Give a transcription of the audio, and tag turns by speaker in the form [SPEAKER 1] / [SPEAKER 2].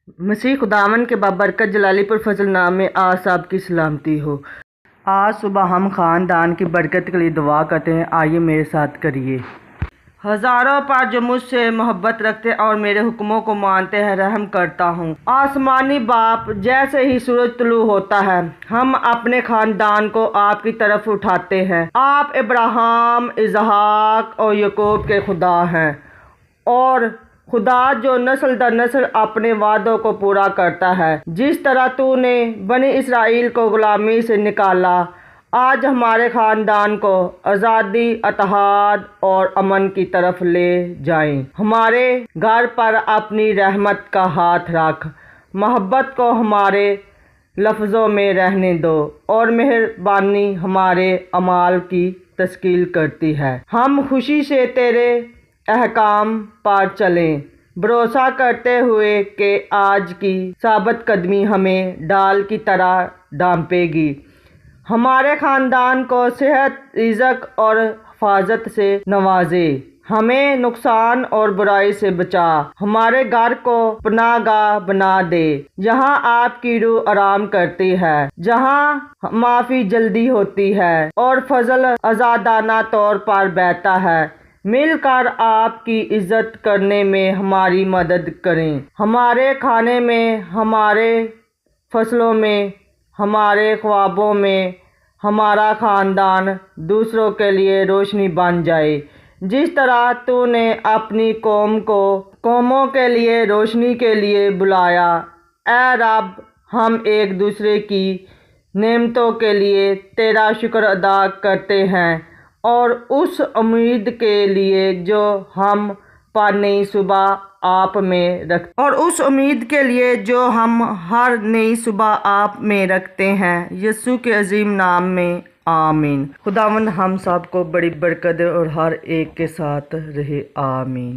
[SPEAKER 1] مسیح خداوند کے بابرکت جلالی پر فضل نام میں آج سب کی سلامتی ہو۔ آج صبح ہم خاندان کی برکت کے لیے دعا کرتے ہیں، آئیے میرے ساتھ کریے۔ ہزاروں پر جو مجھ سے محبت رکھتے اور میرے حکموں کو مانتے ہیں رحم کرتا ہوں۔ آسمانی باپ، جیسے ہی سورج طلوع ہوتا ہے ہم اپنے خاندان کو آپ کی طرف اٹھاتے ہیں۔ آپ ابراہیم، اسحاق اور یعقوب کے خدا ہیں، اور خدا جو نسل در نسل اپنے وعدوں کو پورا کرتا ہے۔ جس طرح تو نے بنی اسرائیل کو غلامی سے نکالا، آج ہمارے خاندان کو آزادی، اتحاد اور امن کی طرف لے جائیں۔ ہمارے گھر پر اپنی رحمت کا ہاتھ رکھ، محبت کو ہمارے لفظوں میں رہنے دو، اور مہربانی ہمارے اعمال کی تشکیل کرتی ہے۔ ہم خوشی سے تیرے احکام پر چلیں، بھروسہ کرتے ہوئے کہ آج کی ثابت قدمی ہمیں ڈال کی طرح ڈھانپے گی۔ ہمارے خاندان کو صحت، رزق اور حفاظت سے نوازے، ہمیں نقصان اور برائی سے بچا، ہمارے گھر کو پناہ گاہ بنا دے جہاں آپ کی روح آرام کرتی ہے، جہاں معافی جلدی ہوتی ہے اور فضل آزادانہ طور پر بہتا ہے۔ مل کر آپ کی عزت کرنے میں ہماری مدد کریں، ہمارے کھانے میں، ہمارے فصلوں میں، ہمارے خوابوں میں ہمارا خاندان دوسروں کے لیے روشنی بن جائے، جس طرح تو نے اپنی قوم کو قوموں کے لیے روشنی کے لیے بلایا۔ اے رب، ہم ایک دوسرے کی نعمتوں کے لیے تیرا شکر ادا کرتے ہیں، اور اس امید کے لیے جو ہم پر نئی صبح آپ میں رکھتے ہیں، یسوع کے عظیم نام میں آمین۔ خداوند ہم سب کو بڑی برکت دے اور ہر ایک کے ساتھ رہے، آمین۔